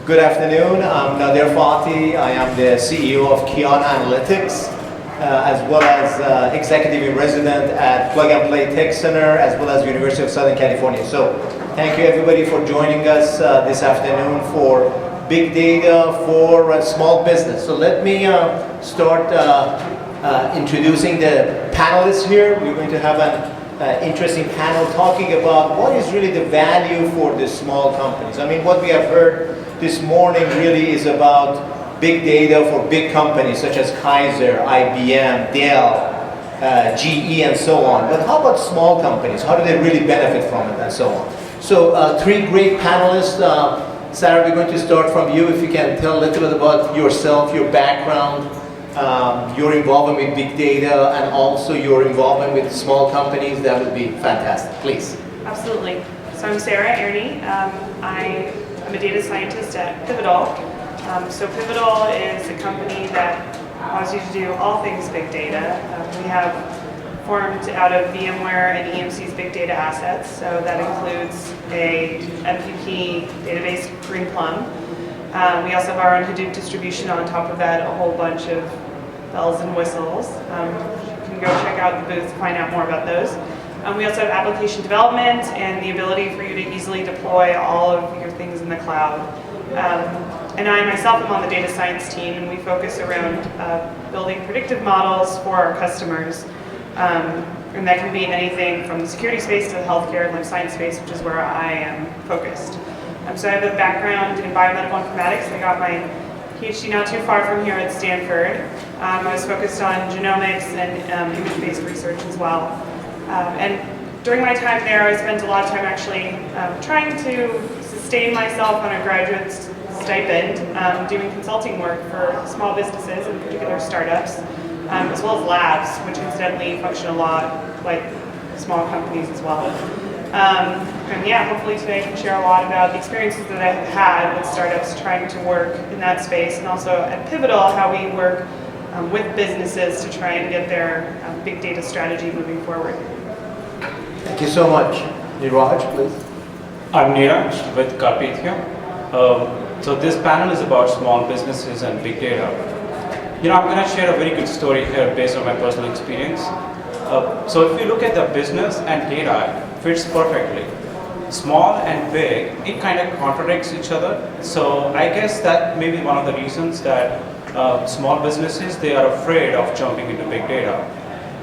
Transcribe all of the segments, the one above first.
Good afternoon. I'm Nadir Fati. I am the CEO of Kion Analytics, as well as executive in resident at Plug and Play Tech Center, as well as University of Southern California. So thank you everybody for joining us this afternoon for big data for small business. So let me start introducing the panelists here. We're going to have an interesting panel talking about what is really the value for the small companies. I mean, what we have heard this morning really is about big data for big companies such as Kaiser, IBM, Dell, GE, and so on. But how about small companies? How do they really benefit from it and so on? So three great panelists. Sarah, we're going to start from you. If you can tell a little bit about yourself, your background, your involvement with big data, and also your involvement with small companies, that would be fantastic. Please. Absolutely. So I'm Sarah Ernie. I'm a data scientist at Pivotal. So Pivotal is a company that allows you to do all things big data. We have formed out of VMware and EMC's big data assets. So that includes a MPP database, Greenplum. We also have our own Hadoop distribution on top of that, a whole bunch of bells and whistles. You can go check out the booth to find out more about those. We also have application development and the ability for you to easily deploy all of your things in the cloud. And I myself am on the data science team, and we focus around building predictive models for our customers. And that can be anything from the security space to the healthcare and life science space, which is where I am focused. So I have a background in biomedical informatics. I got my PhD not too far from here at Stanford. I was focused on genomics and image-based research as well. And during my time there, I spent a lot of time actually trying to sustain myself on a graduate stipend, doing consulting work for small businesses, in particular startups, as well as labs, which incidentally function a lot like small companies as well. And yeah, hopefully today I can share a lot about the experiences that I've had with startups trying to work in that space, and also at Pivotal, how we work with businesses to try and get their big data strategy moving forward. Thank you so much. Niraj, please. I'm Niraj with Carpathia. So this panel is about small businesses and big data. I'm going to share a very good story here based on my personal experience. So if you look at the business and data, it fits perfectly. Small and big, it kind of contradicts each other. So I guess that may be one of the reasons that small businesses, they are afraid of jumping into big data.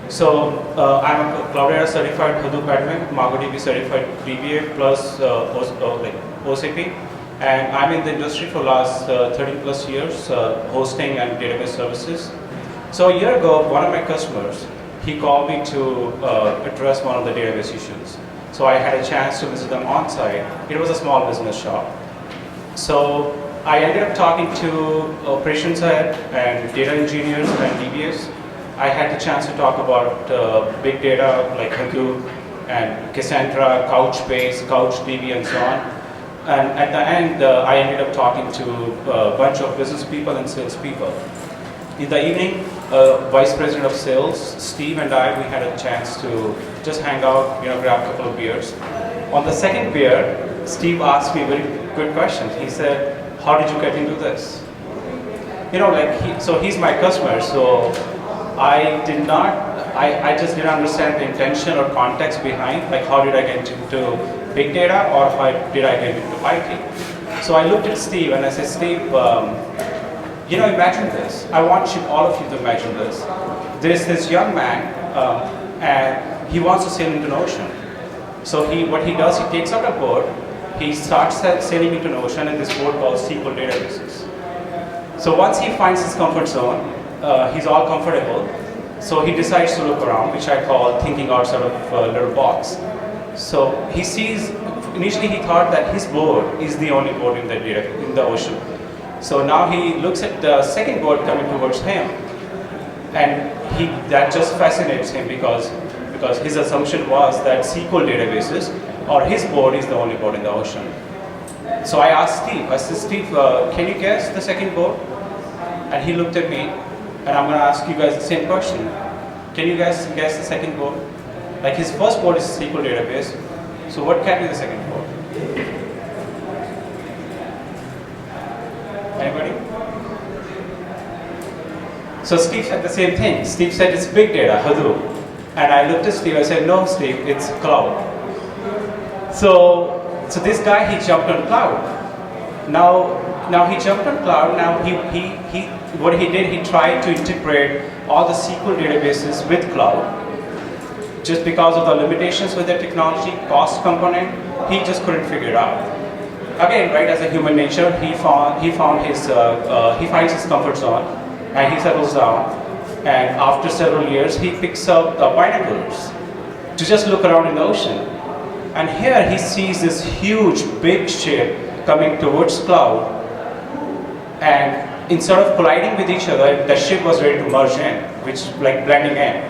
So I'm a Cloudera certified Hadoop admin, MongoDB certified DBA plus OCP, and I'm in the industry for last 30 plus years, hosting and database services. So a year ago, one of my customers, he called me to address one of the database issues. So I had a chance to visit them on site. It was a small business shop. So I ended up talking to operations head and data engineers and DBAs. I had the chance to talk about big data like Hadoop and Cassandra, Couchbase, CouchDB, and so on. And at the end, I ended up talking to a bunch of business people and sales people. In the evening, Vice President of Sales, Steve, and I, we had a chance to just hang out, grab a couple of beers. On the second beer, Steve asked me a very good question. He said, "How did you get into this?" So he's my customer, so I just didn't understand the intention or context behind, like how did I get into big data or how did I get into IT? So I looked at Steve and I said, "Steve, imagine this. I want all of you to imagine this. There is this young man and he wants to sail into an ocean. So what he does, he takes out a boat, he starts sailing into an ocean in this boat called SQL databases. So once he finds his comfort zone, he's all comfortable, so he decides to look around, which I call thinking outside of a little box. So he sees, initially he thought that his boat is the only boat in the ocean. So now he looks at the second boat coming towards him, and that just fascinates him because his assumption was that SQL databases or his boat is the only boat in the ocean. So I asked Steve, "Steve, can you guess the second boat?" And he looked at me, and I'm going to ask you guys the same question. Can you guys guess the second boat? Like his first boat is SQL database, so what can be the second boat? So Steve said the same thing. Steve said it's big data, Hadoop. And I looked at Steve, I said, no, Steve, it's cloud. So this guy, he jumped on cloud. Now he jumped on cloud. Now what he did, he tried to integrate all the SQL databases with cloud. Just because of the limitations with the technology, cost component, he just couldn't figure it out. Again, right, as a human nature, he finds his comfort zone, and he settles down. And after several years, he picks up the binoculars to just look around in the ocean. And here he sees this huge, big ship coming towards cloud. And instead of colliding with each other, the ship was ready to merge in, which like blending in.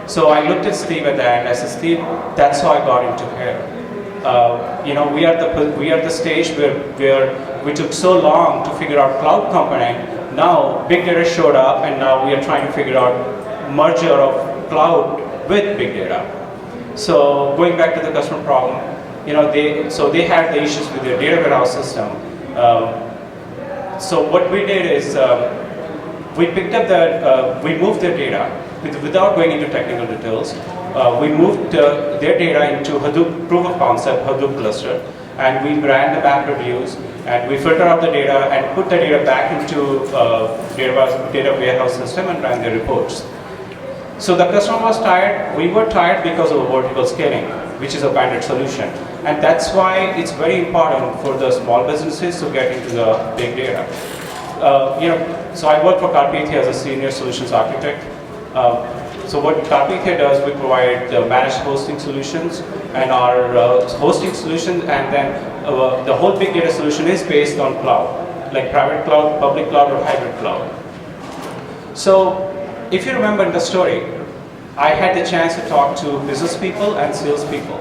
So I looked at Steve at that, and I said, Steve, that's how I got into here. We are the stage where we took so long to figure out cloud component. Now big data showed up, and now we are trying to figure out merger of cloud with big data. So going back to the customer problem, they had the issues with their data warehouse system. So what we did is we picked up we moved their data without going into technical details. We moved their data into Hadoop proof of concept, Hadoop cluster, and we ran the back reviews, and we filtered out the data and put the data back into data warehouse system and ran the reports. So the customer was tired, we were tired because of vertical scaling, which is a banded solution. And that's why it's very important for the small businesses to get into the big data. So I work for Carpathia as a senior solutions architect. So what Carpathia does, we provide the managed hosting solutions and our hosting solution, and then the whole big data solution is based on cloud, like private cloud, public cloud, or hybrid cloud. So if you remember in the story, I had the chance to talk to business people and sales people.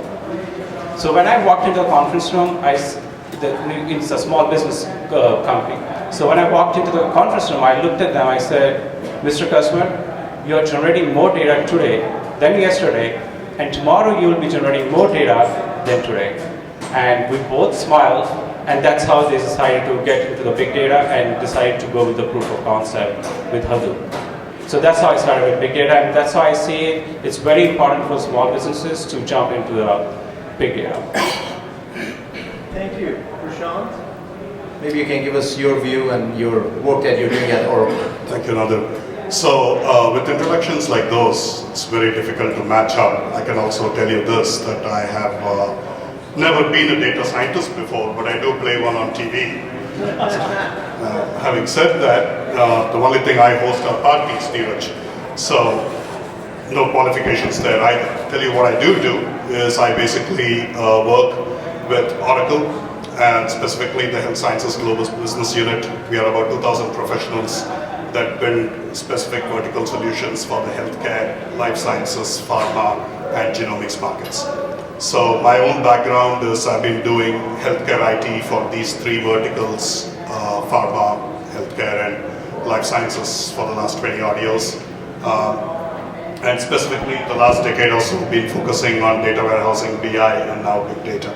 So when I walked into the conference room, it's a small business company. So when I walked into the conference room, I looked at them, I said, Mr. Customer, you are generating more data today than yesterday, and tomorrow you will be generating more data than today. And we both smiled, and that's how they decided to get into the big data and decided to go with the proof of concept with Hadoop. So that's how I started with big data, and that's how I see it's very important for small businesses to jump into the big data. Thank you. Prashant? Maybe you can give us your view and your work that you're doing at Oracle. Thank you, Nadir. So with introductions like those, it's very difficult to match up. I can also tell you this, that I have never been a data scientist before, but I do play one on TV. Having said that, the only thing I host are parties, Neeraj. So no qualifications there either. Tell you what I do is I basically work with Oracle, and specifically the Health Sciences Global Business Unit. We are about 2,000 professionals that build specific vertical solutions for the healthcare, life sciences, pharma, and genomics markets. So my own background is I've been doing healthcare IT for these three verticals, pharma, healthcare, and life sciences for the last 20 odd years. And specifically the last decade also been focusing on data warehousing, BI, and now big data.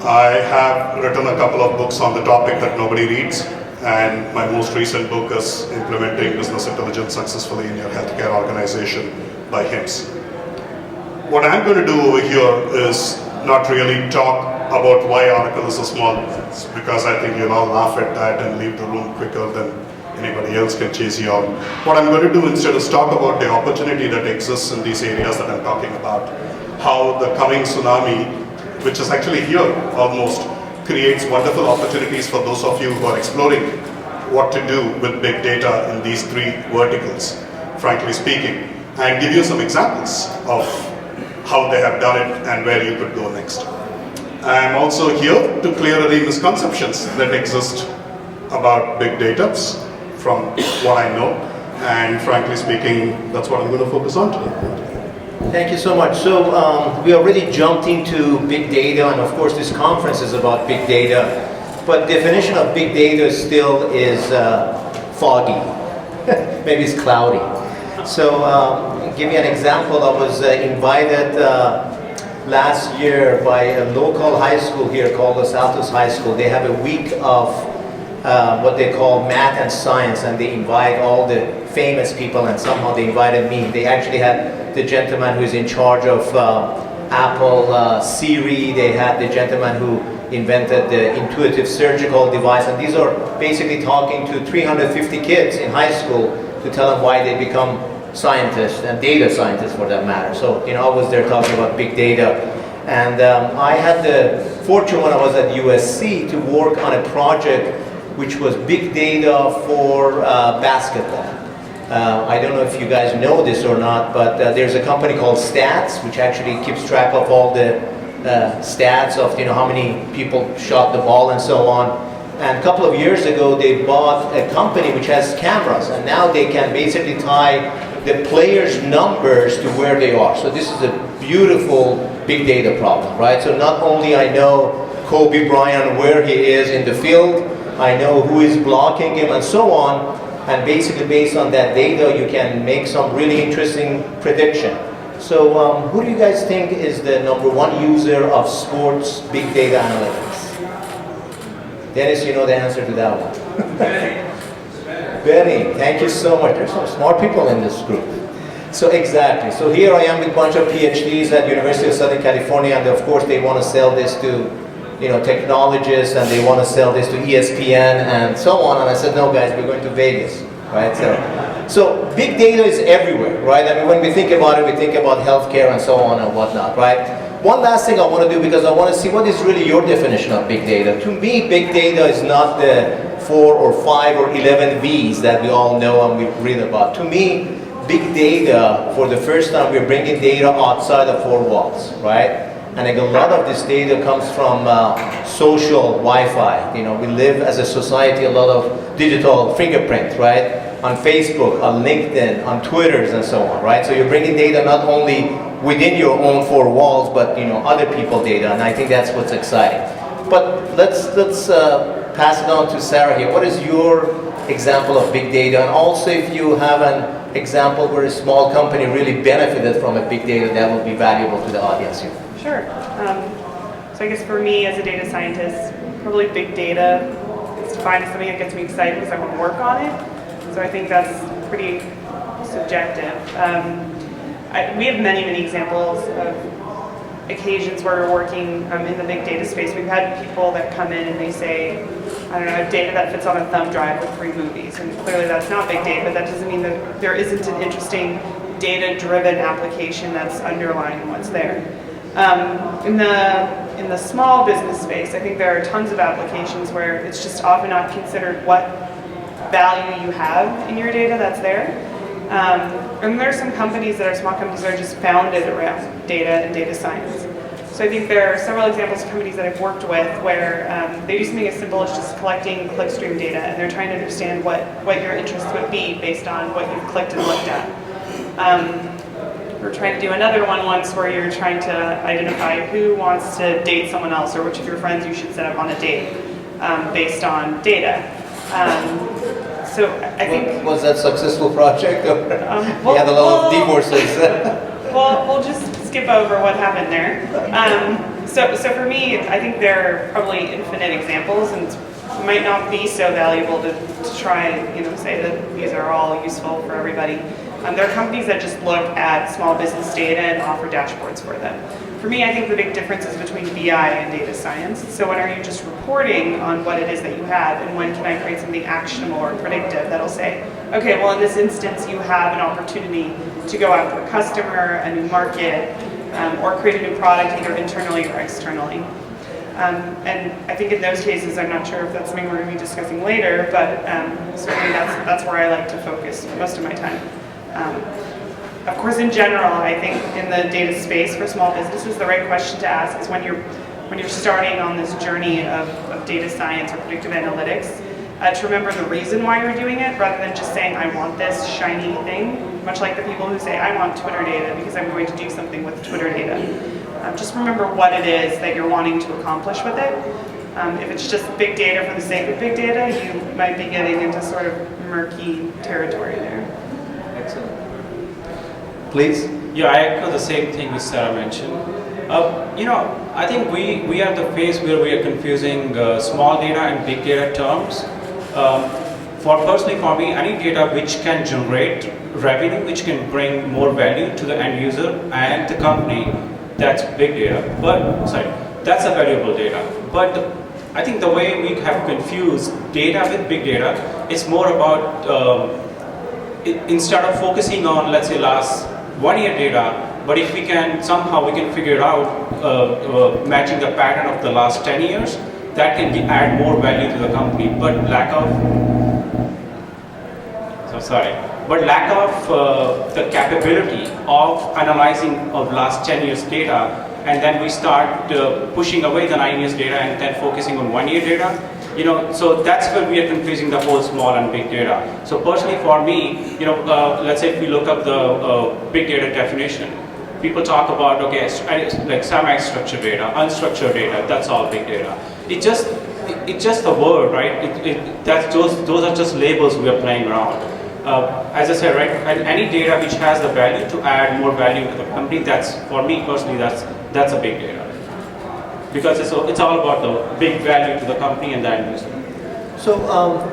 I have written a couple of books on the topic that nobody reads, and my most recent book is Implementing Business Intelligence Successfully in Your Healthcare Organization by HIMSS. What I'm going to do over here is not really talk about why Oracle is a small business, because I think you'll all laugh at that and leave the room quicker than anybody else can chase you out. What I'm going to do instead is talk about the opportunity that exists in these areas that I'm talking about, how the coming tsunami, which is actually here almost, creates wonderful opportunities for those of you who are exploring what to do with big data in these three verticals, frankly speaking, and give you some examples of how they have done it and where you could go next. I'm also here to clear any misconceptions that exist about big data from what I know, and frankly speaking, that's what I'm going to focus on today. Thank you so much. So we already jumped into big data, and of course this conference is about big data, but definition of big data still is foggy. Maybe it's cloudy. So give you an example. I was invited last year by a local high school here called Los Altos High School. They have a week of what they call math and science, and they invite all the famous people, and somehow they invited me. They actually had the gentleman who is in charge of Apple Siri. They had the gentleman who invented the intuitive surgical device, and these are basically talking to 350 kids in high school to tell them why they become scientists and data scientists for that matter. So, you know, I was there talking about big data. And I had the fortune when I was at USC to work on a project which was big data for basketball. I don't know if you guys know this or not, but there's a company called Stats, which actually keeps track of all the stats of, you know, how many people shot the ball and so on. And a couple of years ago, they bought a company which has cameras, and now they can basically tie the players' numbers to where they are. So this is a beautiful big data problem, right? So not only I know Kobe Bryant, where he is in the field, I know who is blocking him and so on, and basically based on that data, you can make some really interesting prediction. So who do you guys think is the #1 user of sports big data analytics? Dennis, you know the answer to that one. Benny, thank you so much. There's some smart people in this group. So exactly. So here I am with a bunch of PhDs at University of Southern California, and of course they want to sell this to, you know, technologists, and they want to sell this to ESPN and so on. And I said, no guys, we're going to Vegas, right? So big data is everywhere, right? I mean, when we think about it, we think about healthcare and so on and whatnot, right? One last thing I want to do, because I want to see what is really your definition of big data. To me, big data is not the 4 or 5 or 11 V's that we all know and we read about. To me, big data, for the first time, we're bringing data outside of 4 walls, right? And a lot of this data comes from social Wi-Fi. You know, we live as a society a lot of digital fingerprint, right? On Facebook, on LinkedIn, on Twitters, and so on, right? So you're bringing data not only within your own 4 walls, but, you know, other people's data, and I think that's what's exciting. But let's pass it on to Sarah here. What is your example of big data? And also, if you have an example where a small company really benefited from a big data, that would be valuable to the audience here. Sure. So I guess for me as a data scientist, probably big data is defined as something that gets me excited because I want to work on it. So I think that's pretty subjective. We have many, many examples of occasions where we're working in the big data space. We've had people that come in and they say, I don't know, data that fits on a thumb drive with 3 movies. And clearly that's not big data, but that doesn't mean that there isn't an interesting data-driven application that's underlying what's there. In the small business space, I think there are tons of applications where it's just often not considered what value you have in your data that's there. And there are some companies that are small companies that are just founded around data and data science. So I think there are several examples of companies that I've worked with where they do something as simple as just collecting clickstream data, and they're trying to understand what your interest would be based on what you've clicked and looked at. We're trying to do another one once where you're trying to identify who wants to date someone else or which of your friends you should set up on a date based on data. So I think... Was that a successful project? Or you had a lot of divorces? We'll just skip over what happened there. So for me, I think there are probably infinite examples, and it might not be so valuable to try and say that these are all useful for everybody. There are companies that just look at small business data and offer dashboards for them. For me, I think the big difference is between BI and data science. So when are you just reporting on what it is that you have, and when can I create something actionable or predictive that'll say, okay, well in this instance you have an opportunity to go after a customer, a new market, or create a new product either internally or externally. And I think in those cases, I'm not sure if that's something we're going to be discussing later, but certainly that's where I like to focus most of my time. Of course, in general, I think in the data space for small businesses, the right question to ask is when you're starting on this journey of data science or predictive analytics, to remember the reason why you're doing it, rather than just saying, I want this shiny thing, much like the people who say, I want Twitter data because I'm going to do something with Twitter data. Just remember what it is that you're wanting to accomplish with it. If it's just big data for the sake of big data, you might be getting into sort of murky territory there. Excellent. Please? Yeah, I echo the same thing which Sarah mentioned. I think we are at the phase where we are confusing small data and big data terms. Personally for me, any data which can generate revenue, which can bring more value to the end user and the company, that's big data. That's a valuable data. But I think the way we have confused data with big data, it's more about instead of focusing on, let's say, last 1 year data, but if we can somehow we can figure out matching the pattern of the last 10 years, that can add more value to the company. But lack of the capability of analyzing of last 10 years data, and then we start pushing away the 9 years data and then focusing on 1 year data. So that's where we are confusing the whole small and big data. So personally for me, let's say if we look up the big data definition, people talk about, okay, like semi-structured data, unstructured data, that's all big data. It's just a word, right? Those are just labels we are playing around. As I said, right, and any data which has the value to add more value to the company, that's, for me personally, that's a big data. Because it's all about the big value to the company and the end user. So,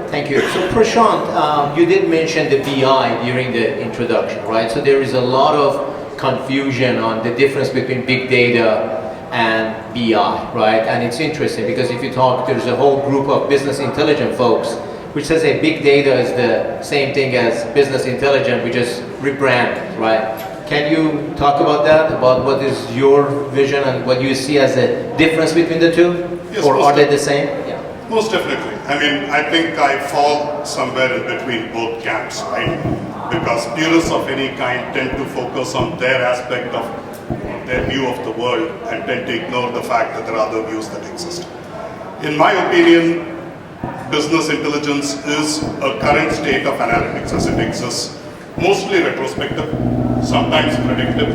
thank you. So, Prashant, you did mention the BI during the introduction, right? So there is a lot of confusion on the difference between big data and BI, right? And it's interesting because if you talk, there's a whole group of business intelligence folks which says a big data is the same thing as business intelligence, we just rebrand, right? Can you talk about that, about what is your vision and what you see as a difference between the two? Yes, or are they the same? Yeah. Most definitely. I mean, I think I fall somewhere in between both camps, right? Because purists of any kind tend to focus on their aspect of their view of the world and tend to ignore the fact that there are other views that exist. In my opinion, business intelligence is a current state of analytics as it exists, mostly retrospective, sometimes predictive,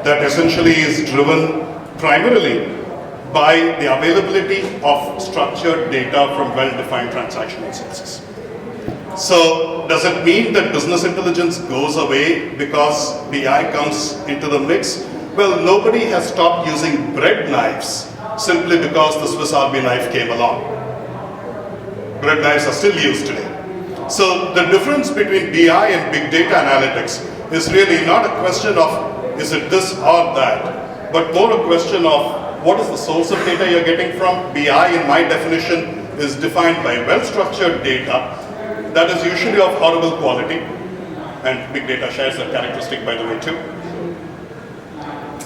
that essentially is driven primarily by the availability of structured data from well-defined transactional sources. So, does it mean that business intelligence goes away because BI comes into the mix? Well, nobody has stopped using bread knives simply because the Swiss Army knife came along. Bread knives are still used today. So the difference between BI and big data analytics is really not a question of is it this or that, but more a question of what is the source of data you're getting from. BI, in my definition, is defined by well-structured data that is usually of horrible quality, and big data shares that characteristic, by the way, too.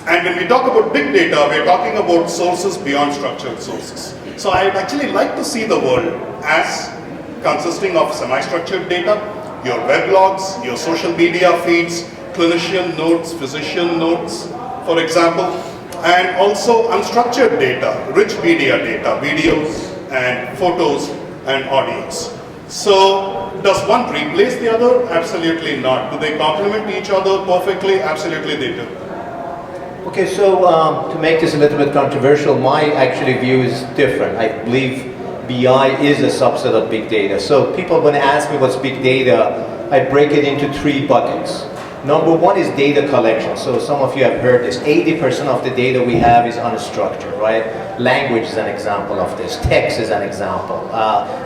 And when we talk about big data, we're talking about sources beyond structured sources. So I'd actually like to see the world as consisting of semi-structured data, your weblogs, your social media feeds, clinician notes, physician notes, for example, and also unstructured data, rich media data, videos and photos and audios. So does one replace the other? Absolutely not. Do they complement each other perfectly? Absolutely they do. Okay, so to make this a little bit controversial, my actually view is different. I believe BI is a subset of big data. So people, when they ask me what's big data, I break it into 3 buckets. Number 1 is data collection. So some of you have heard this. 80% of the data we have is unstructured, right? Language is an example of this. Text is an example.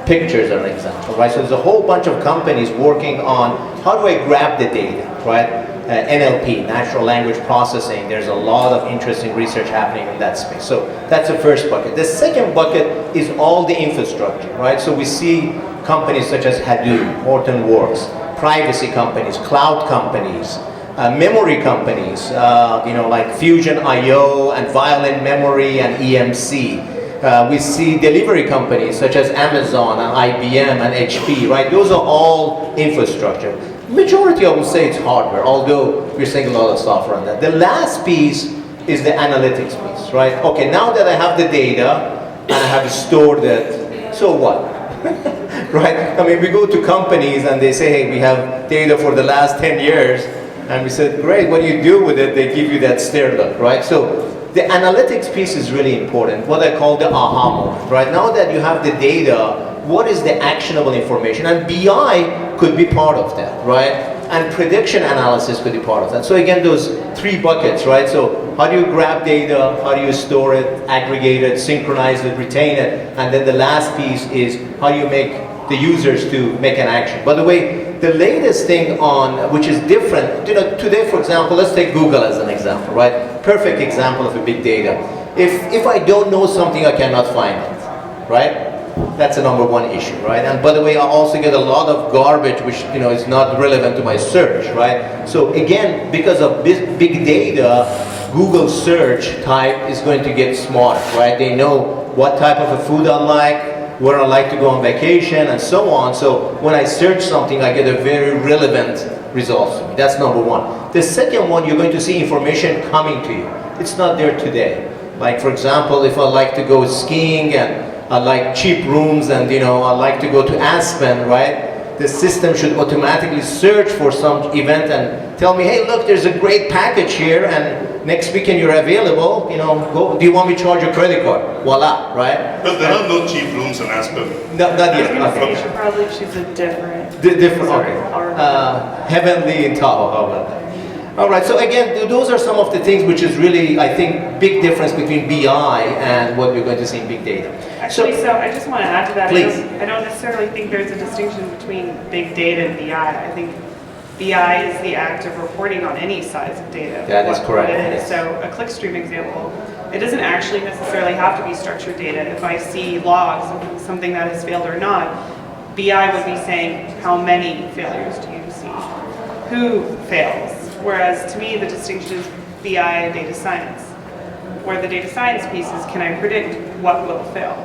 Pictures are an example, right? So there's a whole bunch of companies working on how do I grab the data, right? NLP, natural language processing, there's a lot of interesting research happening in that space. So that's the first bucket. The second bucket is all the infrastructure, right? So we see companies such as Hadoop, Hortonworks, privacy companies, cloud companies, memory companies, like Fusion.io and Violent Memory and EMC. We see delivery companies such as Amazon and IBM and HP, right? Those are all infrastructure. Majority, I would say, it's hardware, although we're seeing a lot of software on that. The last piece is the analytics piece, right? Okay, now that I have the data and I have stored it, so what? Right? I mean, we go to companies and they say, hey, we have data for the last 10 years, and we said, great, what do you do with it? They give you that stare look, right? So the analytics piece is really important, what I call the aha moment, right? Now that you have the data, what is the actionable information? And BI could be part of that, right? And prediction analysis could be part of that. So again, those 3 buckets, right? So how do you grab data? How do you store it, aggregate it, synchronize it, retain it? And then the last piece is how do you make the users to make an action. By the way, the latest thing on, which is different, today, for example, let's take Google as an example, right? Perfect example of a big data. If I don't know something, I cannot find it, right? That's the number one issue, right? And by the way, I also get a lot of garbage which is not relevant to my search, right? So again, because of big data, Google search type is going to get smarter, right? They know what type of a food I like, where I like to go on vacation, and so on. So when I search something, I get a very relevant results. That's number one. The second one, you're going to see information coming to you. It's not there today. Like for example, if I like to go skiing and I like cheap rooms and I like to go to Aspen, right? The system should automatically search for some event and tell me, hey, look, there's a great package here, and next weekend you're available. Go. Do you want me to charge your credit card? Voila, right? But there are no cheap rooms in Aspen. Not I was yet. going to say you Okay. should probably choose a different. Different. Sorry, Okay. our- Heavenly in Tahoe. How about that? All right. So again, those are some of the things which is really, I think, big difference between BI and what you're going to see in big data. Actually, so I just want to add to that. Please. I don't necessarily think there's a distinction between big data and BI. I think BI is the act of reporting on any size of data. That is correct, What it is. yes. So a clickstream example, it doesn't actually necessarily have to be structured data. If I see logs of something that has failed or not, BI would be saying, how many failures do you see? Who fails? Whereas to me, the distinction is BI and data science. Where the data science piece is, can I predict what will fail?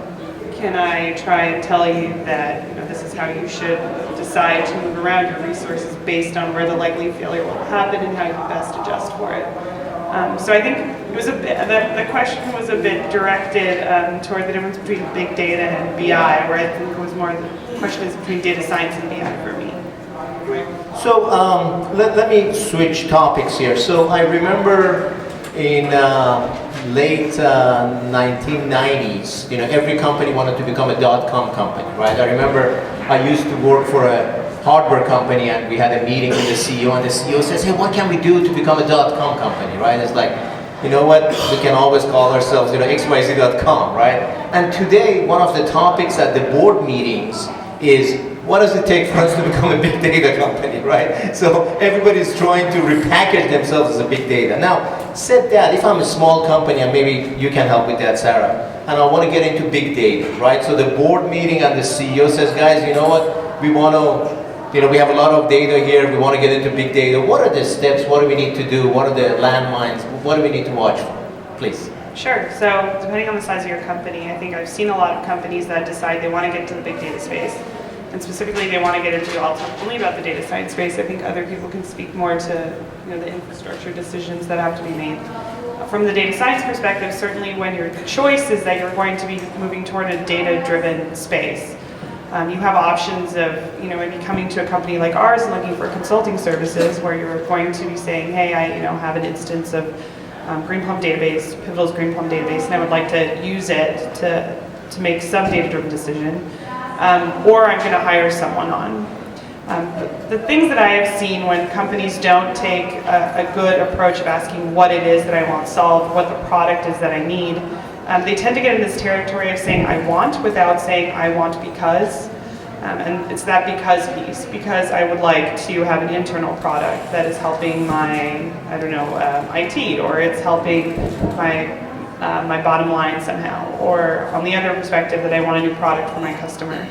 Can I try and tell you that this is how you should decide to move around your resources based on where the likely failure will happen and how you best adjust for it? So I think it was the question was a bit directed toward the difference between big data and BI, where I think it was more the question is between data science and BI for me. So let me switch topics here. So I remember in late 1990s, every company wanted to become a .com company, right? I remember I used to work for a hardware company, and we had a meeting with the CEO, and the CEO says, hey, what can we do to become a .com company, right? It's like, you know what, we can always call ourselves, XYZ.com, right? And today, one of the topics at the board meetings is, what does it take for us to become a big data company, right? So everybody's trying to repackage themselves as a big data. Now, said that, if I'm a small company, and maybe you can help with that, Sarah, and I want to get into big data, right? So the board meeting and the CEO says, guys, you know what, we want to, we have a lot of data here, we want to get into big data. What are the steps? What do we need to do? What are the landmines? What do we need to watch for? Please. Sure. So depending on the size of your company, I think I've seen a lot of companies that decide they want to get into the big data space. And specifically, they want to get into, I'll talk only about the data science space. I think other people can speak more to the infrastructure decisions that have to be made. From the data science perspective, certainly when your choice is that you're going to be moving toward a data-driven space, you have options of, maybe coming to a company like ours and looking for consulting services where you're going to be saying, hey, I have an instance of Greenplum database, Pivotal's Greenplum database, and I would like to use it to make some data-driven decision. Or I'm going to hire someone on. The things that I have seen when companies don't take a good approach of asking what it is that I want solved, what the product is that I need, they tend to get in this territory of saying I want without saying I want because. And it's that because piece, because I would like to have an internal product that is helping my, IT, or it's helping my bottom line somehow, or on the other perspective that I want a new product for my customer.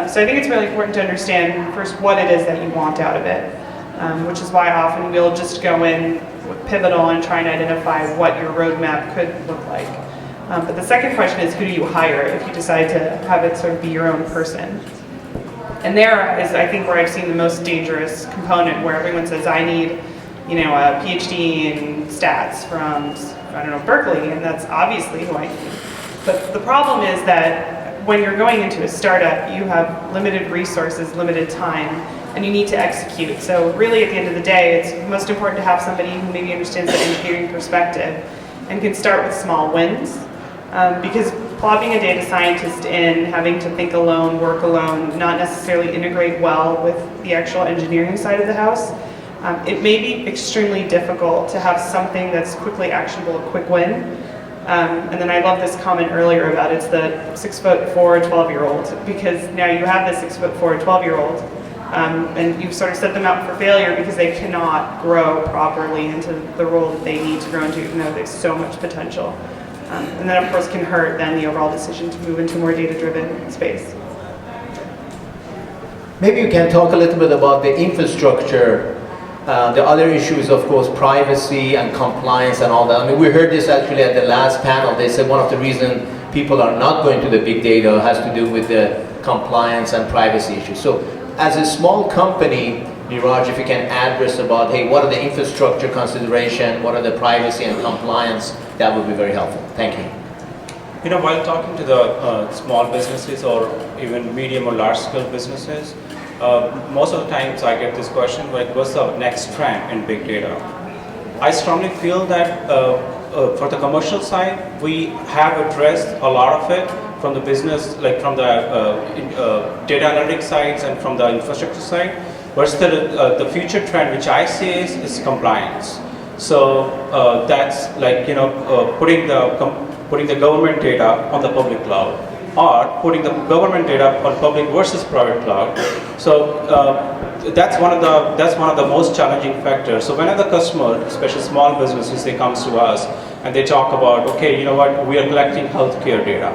So I think it's really important to understand first what it is that you want out of it, which is why often we'll just go in with Pivotal and try and identify what your roadmap could look like. But the second question is, who do you hire if you decide to have it sort of be your own person? And there is, I think, where I've seen the most dangerous component, where everyone says, I need, a PhD in stats from, Berkeley, and that's obviously who I need. But the problem is that when you're going into a startup, you have limited resources, limited time, and you need to execute. So really, at the end of the day, it's most important to have somebody who maybe understands the engineering perspective and can start with small wins. Because plopping a data scientist in, having to think alone, work alone, not necessarily integrate well with the actual engineering side of the house, it may be extremely difficult to have something that's quickly actionable, a quick win. And then I love this comment earlier about it's the 6'4", 12-year-old, because now you have the 6'4", 12-year-old, and you've sort of set them up for failure because they cannot grow properly into the role that they need to grow into, even though there's so much potential. And that, of course, can hurt then the overall decision to move into a more data-driven space. Maybe you can talk a little bit about the infrastructure. The other issues, of course, privacy and compliance and all that. I mean, we heard this actually at the last panel. They said one of the reasons people are not going to the big data has to do with the compliance and privacy issues. So as a small company, Niraj, if you can address about, hey, what are the infrastructure consideration, what are the privacy and compliance, that would be very helpful. Thank you. You know, while talking to the small businesses or even medium or large scale businesses, most of the times I get this question, like, what's the next trend in big data? I strongly feel that for the commercial side, we have addressed a lot of it from the business, like from the data analytics sides and from the infrastructure side. Whereas the future trend, which I see is compliance. So that's like, you know, putting the government data on the public cloud, or putting the government data on public versus private cloud. So that's one of the most challenging factors. So whenever the customer, especially small businesses, they comes to us and they talk about, okay, you know what, we are collecting healthcare data,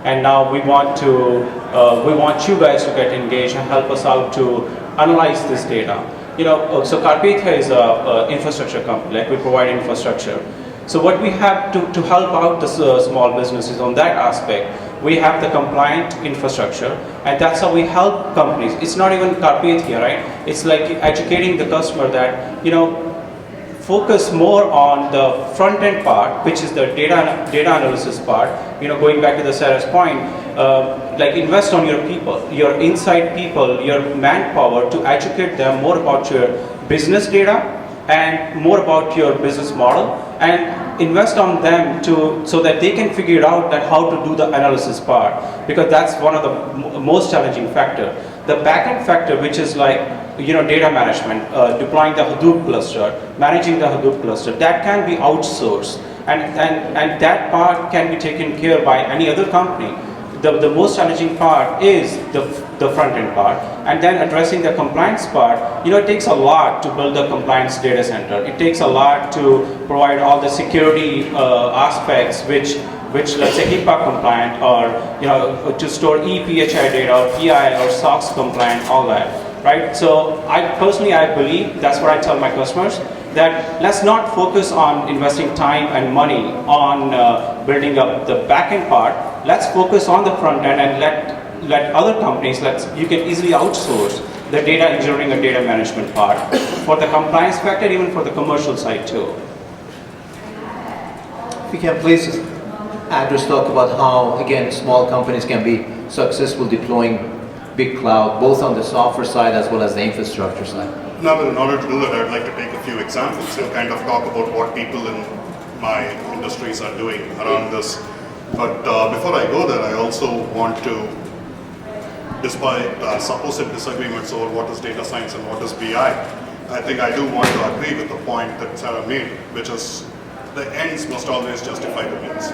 and now we want you guys to get engaged and help us out to analyze this data. You know, so Carpathia is a infrastructure company, like we provide infrastructure. So what we have to help out the small businesses on that aspect, we have the compliant infrastructure, and that's how we help companies. It's not even Carpathia, right? It's like educating the customer that, you know, focus more on the front end part, which is the data analysis part. You know, going back to the Sarah's point, like invest on your people, your inside people, your manpower, to educate them more about your business data and more about your business model, and invest on them so that they can figure out that how to do the analysis part, because that's one of the most challenging factor. The backend factor, which is like, you know, data management, deploying the Hadoop cluster, managing the Hadoop cluster, that can be outsourced, and that part can be taken care by any other company. The most challenging part is the front end part, and then addressing the compliance part. You know, it takes a lot to build a compliance data center. It takes a lot to provide all the security aspects, which let's say HIPAA compliant, or, you know, to store ePHI data or PI or SOX compliant, all that, right? So I believe, that's what I tell my customers, that let's not focus on investing time and money on building up the back-end part. Let's focus on the front end and let other companies, you can easily outsource the data engineering and data management part for the compliance factor, even for the commercial side too. If you can please address, talk about how, again, small companies can be successful deploying big cloud, both on the software side as well as the infrastructure side. Now, in order to do that, I'd like to take a few examples to kind of talk about what people in my industries are doing around this. But before I go there, I also want to, despite supposed disagreements over what is data science and what is BI, I think I do want to agree with the point that Sarah made, which is the ends must always justify the means.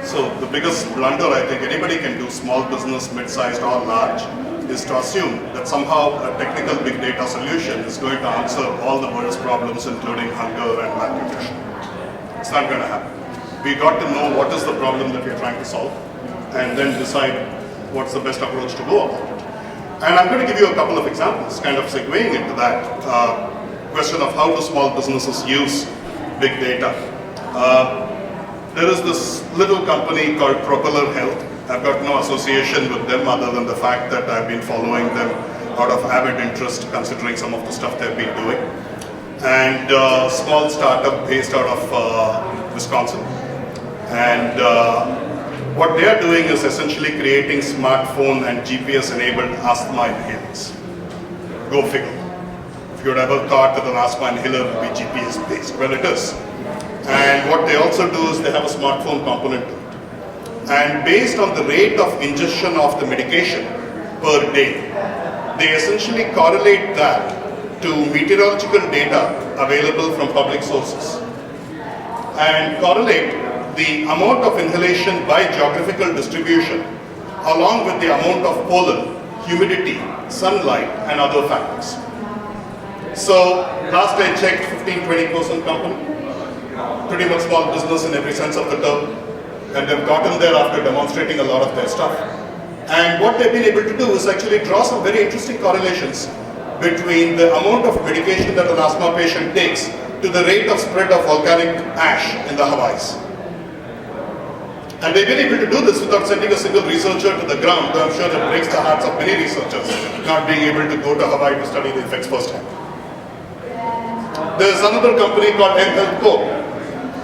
So the biggest blunder I think anybody can do, small business, mid-sized or large, is to assume that somehow a technical big data solution is going to answer all the world's problems, including hunger and malnutrition. It's not going to happen. We got to know what is the problem that we're trying to solve, and then decide what's the best approach to go about it. And I'm going to give you a couple of examples, kind of segueing into that question of how do small businesses use big data. There is this little company called Propeller Health. I've got no association with them other than the fact that I've been following them out of avid interest, considering some of the stuff they've been doing. And a small startup based out of Wisconsin. And what they are doing is essentially creating smartphone and GPS-enabled asthma inhalers. Go figure. If you would ever thought that an asthma inhaler would be GPS-based, well, it is. And what they also do is they have a smartphone component to it. And based on the rate of ingestion of the medication per day, they essentially correlate that to meteorological data available from public sources, and correlate the amount of inhalation by geographical distribution, along with the amount of pollen, humidity, sunlight, and other factors. So last I checked, 15-20% company, pretty much small business in every sense of the term, and they've gotten there after demonstrating a lot of their stuff. And what they've been able to do is actually draw some very interesting correlations between the amount of medication that an asthma patient takes to the rate of spread of volcanic ash in the Hawaiis. And they've been able to do this without sending a single researcher to the ground, though I'm sure that breaks the hearts of many researchers not being able to go to Hawaii to study the effects firsthand. There's another company called mHealth Co.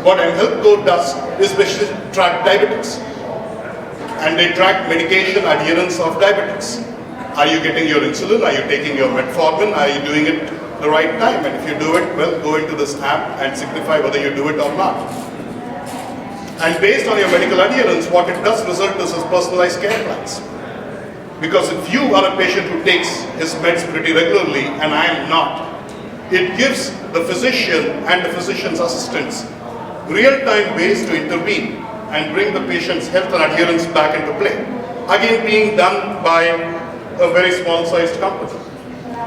What mHealth Co does is basically track diabetics. And they track medication adherence of diabetics. Are you getting your insulin? Are you taking your metformin? Are you doing it the right time? And if you do it, well, go into this app and signify whether you do it or not. And based on your medical adherence, what it does result is personalized care plans. Because if you are a patient who takes his meds pretty regularly, and I am not, it gives the physician and the physician's assistants real-time ways to intervene and bring the patient's health and adherence back into play. Again, being done by a very small-sized company.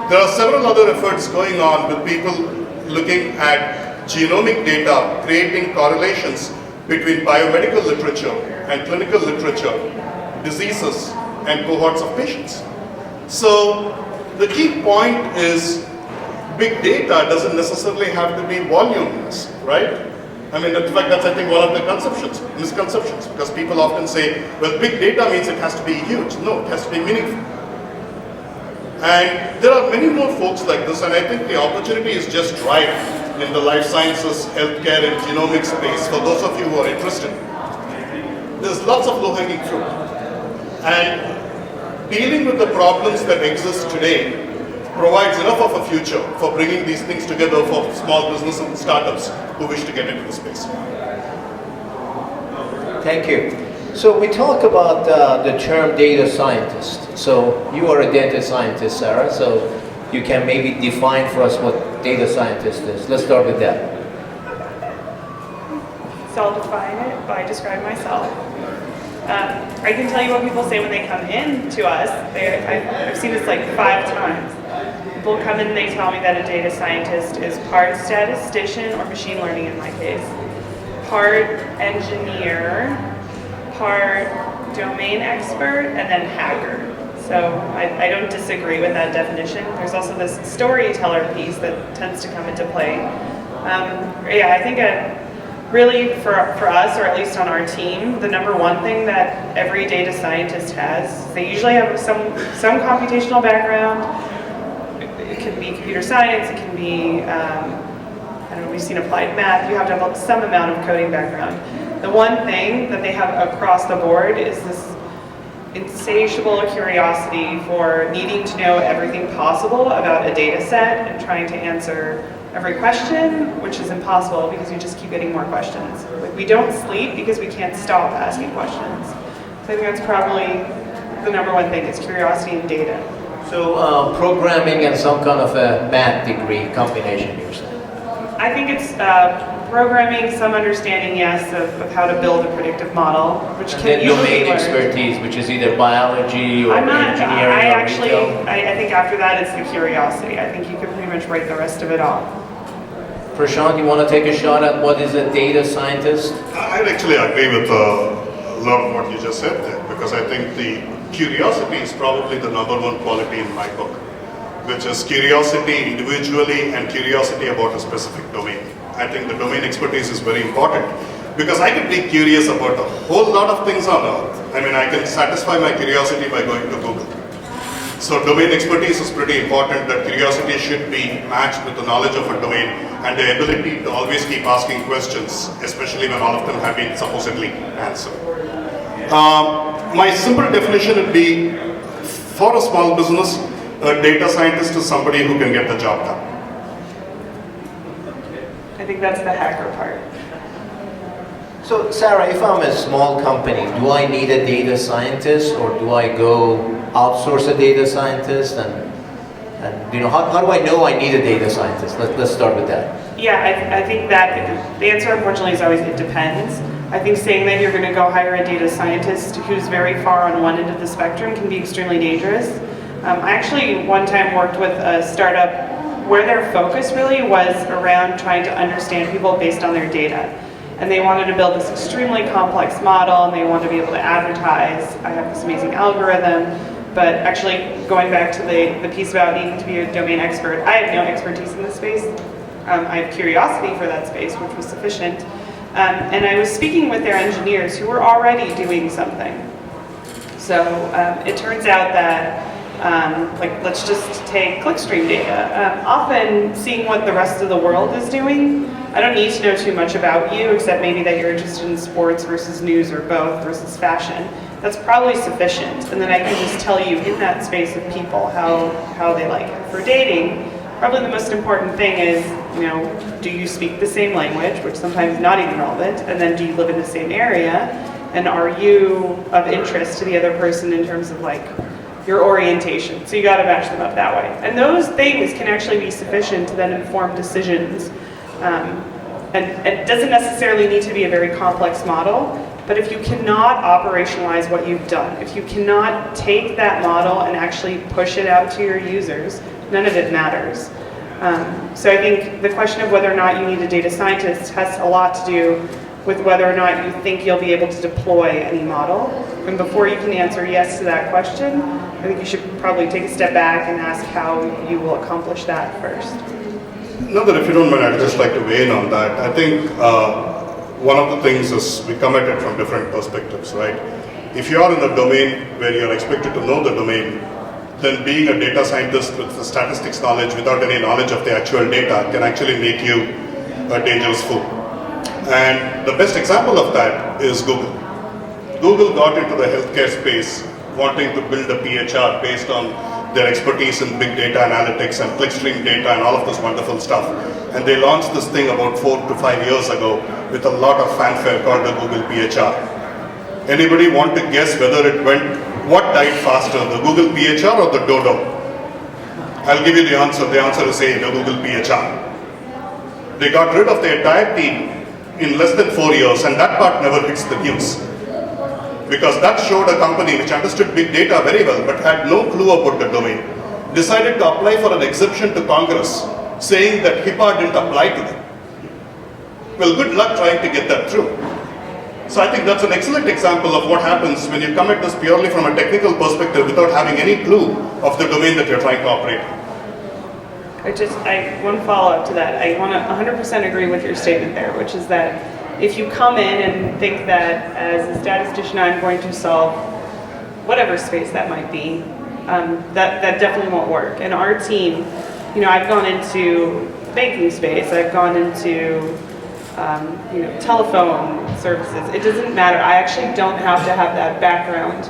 There are several other efforts going on with people looking at genomic data, creating correlations between biomedical literature and clinical literature, diseases, and cohorts of patients. So the key point is big data doesn't necessarily have to be voluminous, right? I mean, in fact, that's, I think, one of the misconceptions, because people often say, well, big data means it has to be huge. No, it has to be meaningful. And there are many more folks like this, and I think the opportunity is just ripe in the life sciences, healthcare, and genomics space for those of you who are interested. There's lots of low-hanging fruit. And dealing with the problems that exist today provides enough of a future for bringing these things together for small business and startups who wish to get into the space. Thank you. So we talk about the term data scientist. So you are a data scientist, Sarah, so you can maybe define for us what data scientist is. Let's start with that. So I'll define it by describing myself. I can tell you what people say when they come in to us. I've seen this like 5 times. People come in and they tell me that a data scientist is part statistician, or machine learning in my case, part engineer, part domain expert, and then hacker. So I don't disagree with that definition. There's also this storyteller piece that tends to come into play. Yeah, I think really for us, or at least on our team, the number one thing that every data scientist has, they usually have some computational background. It can be computer science, it can be, I don't know, we've seen applied math. You have to have some amount of coding background. The one thing that they have across the board is this insatiable curiosity for needing to know everything possible about a data set and trying to answer every question, which is impossible because you just keep getting more questions. Like, we don't sleep because we can't stop asking questions. So I think that's probably the number one thing, is curiosity and data. So programming and some kind of a math degree combination, you're saying? I think it's programming, some understanding, yes, of how to build a predictive model, which And can then usually domain be learned. expertise, which is either biology or I'm not, engineering I or actually, retail. I think after that it's the curiosity. I think you can pretty much write the rest of it off. Prashant, you want to take a shot at what is a data scientist? I'd actually agree with a lot of what you just said there, because I think the curiosity is probably the number one quality in my book, which is curiosity individually and curiosity about a specific domain. I think the domain expertise is very important, because I can be curious about a whole lot of things on earth. I mean, I can satisfy my curiosity by going to Google. So domain expertise is pretty important. That curiosity should be matched with the knowledge of a domain and the ability to always keep asking questions, especially when all of them have been supposedly answered. My simple definition would be, for a small business, a data scientist is somebody who can get the job done. I think that's the hacker part. So Sarah, if I'm a small company, do I need a data scientist, or do I go outsource a data scientist? And you know, how do I know I need a data scientist? Let's start with that. Yeah, I think that the answer, unfortunately, is always it depends. I think saying that you're going to go hire a data scientist who's very far on one end of the spectrum can be extremely dangerous. I actually one time worked with a startup where their focus really was around trying to understand people based on their data. And they wanted to build this extremely complex model, and they wanted to be able to advertise, I have this amazing algorithm, but actually going back to the piece about needing to be a domain expert, I have no expertise in this space. I have curiosity for that space, which was sufficient. And I was speaking with their engineers who were already doing something. So it turns out that like, let's just take clickstream data. Often seeing what the rest of the world is doing, I don't need to know too much about you, except maybe that you're interested in sports versus news or both versus fashion. That's probably sufficient. And then I can just tell you in that space of people how they like it. For dating, probably the most important thing is, do you speak the same language, which sometimes is not even relevant, and then do you live in the same area, and are you of interest to the other person in terms of like your orientation? So you got to match them up that way. And those things can actually be sufficient to then inform decisions. And it doesn't necessarily need to be a very complex model, but if you cannot operationalize what you've done, if you cannot take that model and actually push it out to your users, none of it matters. So I think the question of whether or not you need a data scientist has a lot to do with whether or not you think you'll be able to deploy any model. And before you can answer yes to that question, I think you should probably take a step back and ask how you will accomplish that first. No, that if you don't mind, I'd just like to weigh in on that. I think one of the things is we come at it from different perspectives, right? If you are in a domain where you're expected to know the domain, then being a data scientist with the statistics knowledge without any knowledge of the actual data can actually make you a dangerous fool. And the best example of that is Google. Google got into the healthcare space wanting to build a PHR based on their expertise in big data analytics and clickstream data and all of this wonderful stuff. And they launched this thing about 4 to 5 years ago with a lot of fanfare called the Google PHR. Anybody want to guess whether it went, what died faster, the Google PHR or the Dodo? I'll give you the answer. The answer is A, the Google PHR. They got rid of the entire team in less than 4 years, and that part never hits the news. Because that showed a company which understood big data very well but had no clue about the domain, decided to apply for an exemption to Congress, saying that HIPAA didn't apply to them. Well, good luck trying to get that through. So I think that's an excellent example of what happens when you come at this purely from a technical perspective without having any clue of the domain that you're trying to operate. One follow-up to that. I want to 100% agree with your statement there, which is that if you come in and think that as a statistician I'm going to solve whatever space that might be, that definitely won't work. And our team, I've gone into banking space, I've gone into telephone services. It doesn't matter. I actually don't have to have that background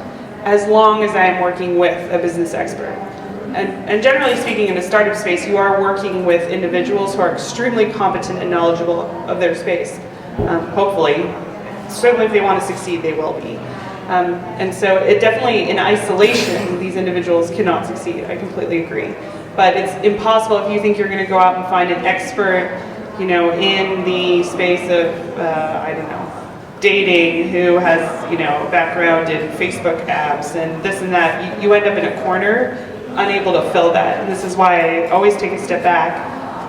as long as I am working with a business expert. And generally speaking, in a startup space, you are working with individuals who are extremely competent and knowledgeable of their space. Hopefully, certainly if they want to succeed, they will be. And so it definitely, in isolation, these individuals cannot succeed. I completely agree. But it's impossible if you think you're going to go out and find an expert, in the space of, dating, who has, a background in Facebook apps and this and that. You end up in a corner, unable to fill that. And this is why I always take a step back.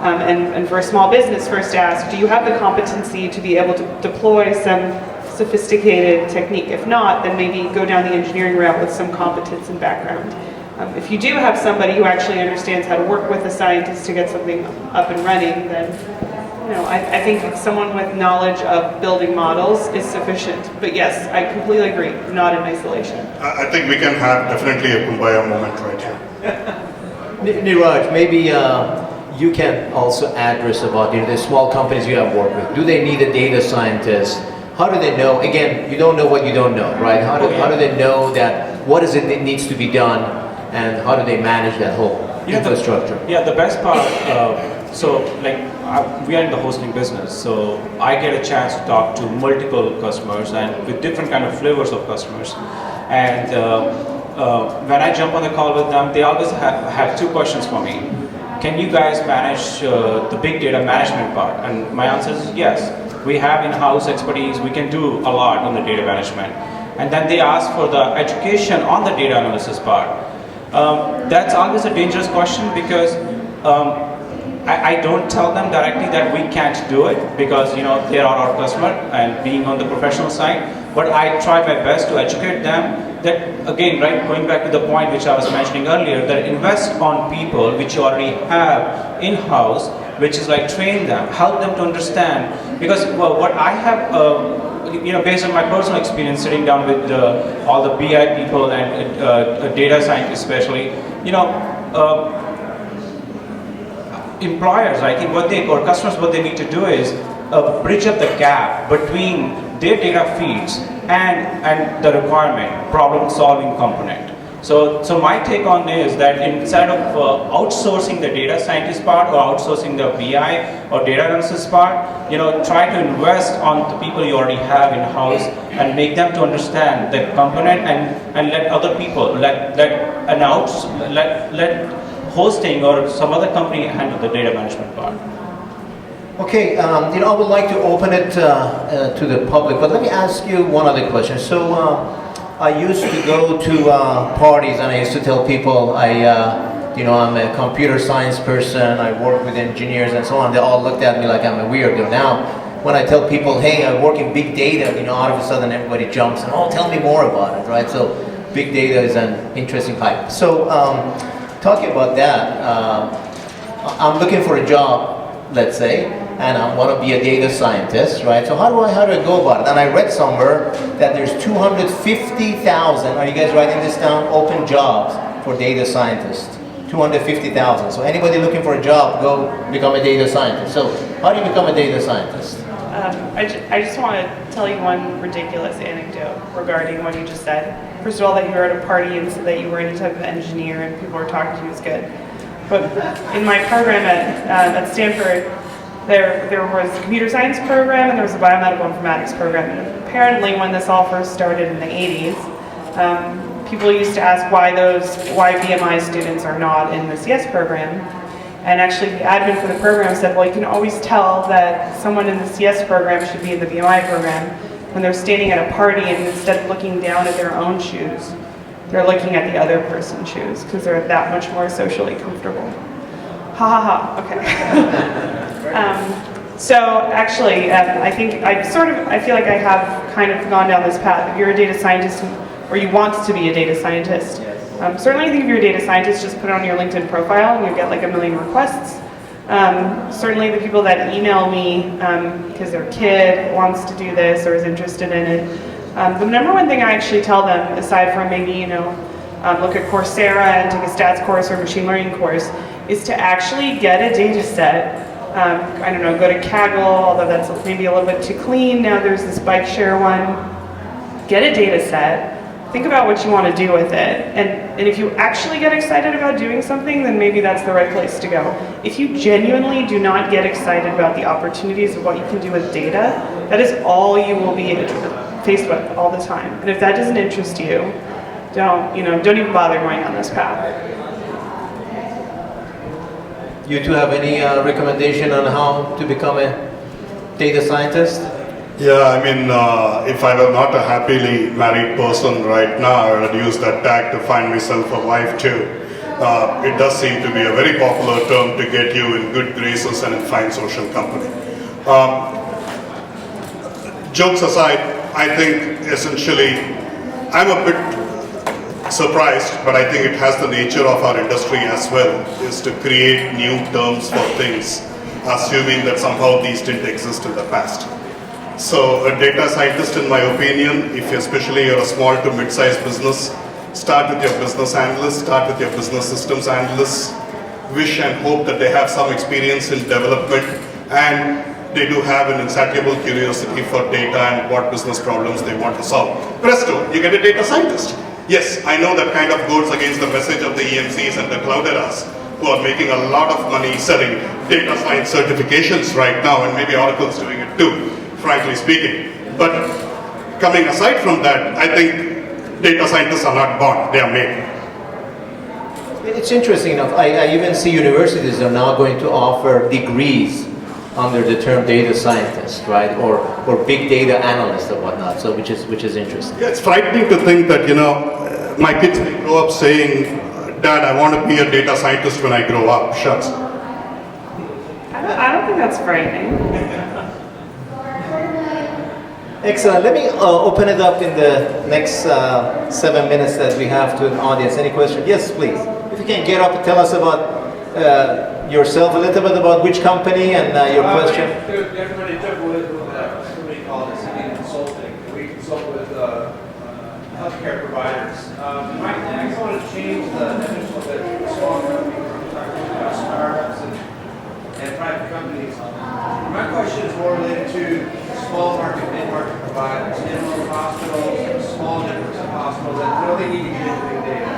And for a small business, first ask, do you have the competency to be able to deploy some sophisticated technique? If not, then maybe go down the engineering route with some competence and background. If you do have somebody who actually understands how to work with a scientist to get something up and running, then I think someone with knowledge of building models is sufficient. But yes, I completely agree, not in isolation. I think we can have definitely a kumbaya moment right here. Niraj, maybe you can also address about the small companies you have worked with. Do they need a data scientist? How do they know? Again, you don't know what you don't know, right? How do they know that what is it that needs to be done, and how do they manage that whole infrastructure? The best part, we are in the hosting business, so I get a chance to talk to multiple customers and with different kind of flavors of customers. And when I jump on the call with them, they always have two questions for me. Can you guys manage the big data management part? And my answer is yes. We have in-house expertise. We can do a lot on the data management. And then they ask for the education on the data analysis part. That's always a dangerous question because I don't tell them directly that we can't do it because they are our customer and being on the professional side. But I try my best to educate them that, again, right, going back to the point which I was mentioning earlier, that invest on people which you already have in-house, which is like train them, help them to understand. Because what I have, based on my personal experience sitting down with all the BI people and data scientists especially, employers, I think or customers, what they need to do is bridge up the gap between their data feeds and the requirement, problem-solving component. So my take on is that instead of outsourcing the data scientist part or outsourcing the BI or data analysis part, try to invest on the people you already have in-house and make them to understand the component and let other people, let hosting or some other company handle the data management part. Okay, I would like to open it to the public, but let me ask you one other question. So I used to go to parties and I used to tell people I'm a computer science person, I work with engineers and so on. They all looked at me like I'm a weirdo. Now, when I tell people, hey, I work in big data, all of a sudden everybody jumps and, oh, tell me more about it, right? So big data is an interesting type. So talking about that, I'm looking for a job, let's say, and I want to be a data scientist, right? So how do I go about it? And I read somewhere that there's 250,000, are you guys writing this down? Open jobs for data scientists. 250,000. So anybody looking for a job, go become a data scientist. So how do you become a data scientist? I just want to tell you one ridiculous anecdote regarding what you just said. First of all, that you were at a party and said that you were any type of engineer and people were talking to you is good. But in my program at Stanford, there was a computer science program and there was a biomedical informatics program. And apparently when this all first started in the 80s, people used to ask why BMI students are not in the CS program. And actually the admin for the program said, well, you can always tell that someone in the CS program should be in the BMI program when they're standing at a party and instead of looking down at their own shoes, they're looking at the other person's shoes because they're that much more socially comfortable. Ha ha ha, okay. So actually, I feel like I have kind of gone down this path. If you're a data scientist or you want to be a data scientist, certainly I think if you're a data scientist, just put it on your LinkedIn profile and you get like 1 million requests. Certainly the people that email me because their kid wants to do this or is interested in it, the number one thing I actually tell them, aside from maybe, look at Coursera and take a stats course or machine learning course, is to actually get a data set. Go to Kaggle, although that's maybe a little bit too clean. Now there's this bike share one. Get a data set. Think about what you want to do with it. And if you actually get excited about doing something, then maybe that's the right place to go. If you genuinely do not get excited about the opportunities of what you can do with data, that is all you will be faced with all the time. And if that doesn't interest you, don't even bother going on this path. You two have any recommendation on how to become a data scientist? Yeah, if I were not a happily married person right now, I would use that tag to find myself a wife too. It does seem to be a very popular term to get you in good graces and in fine social company. Jokes aside, I think essentially, I'm a bit surprised, but I think it has the nature of our industry as well, is to create new terms for things, assuming that somehow these didn't exist in the past. So a data scientist, in my opinion, if especially you're a small to mid-sized business, start with your business analyst, start with your business systems analysts, wish and hope that they have some experience in development and they do have an insatiable curiosity for data and what business problems they want to solve. Presto, you get a data scientist. Yes, I know that kind of goes against the message of the EMCs and the Clouderas, who are making a lot of money selling data science certifications right now, and maybe Oracle's doing it too, frankly speaking. But coming aside from that, I think data scientists are not born, they are made. It's interesting enough, I even see universities are now going to offer degrees under the term data scientist, right, or big data analyst or whatnot. So which is interesting. Yeah, it's frightening to think that, my kids may grow up saying, Dad, I want to be a data scientist when I grow up. Shucks. I don't think that's frightening. Excellent. Let me open it up in the next 7 minutes that we have to an audience. Any question? Yes, please. If you can get up and tell us about yourself, a little bit about which company and your question. Everybody took with a company called City Consulting. We consult with healthcare providers. I just want to change the definition of the small company. We're talking about startups and private companies. My question is more related to small market, mid-market providers, in-home hospitals, small networks of hospitals that really need to get into big data.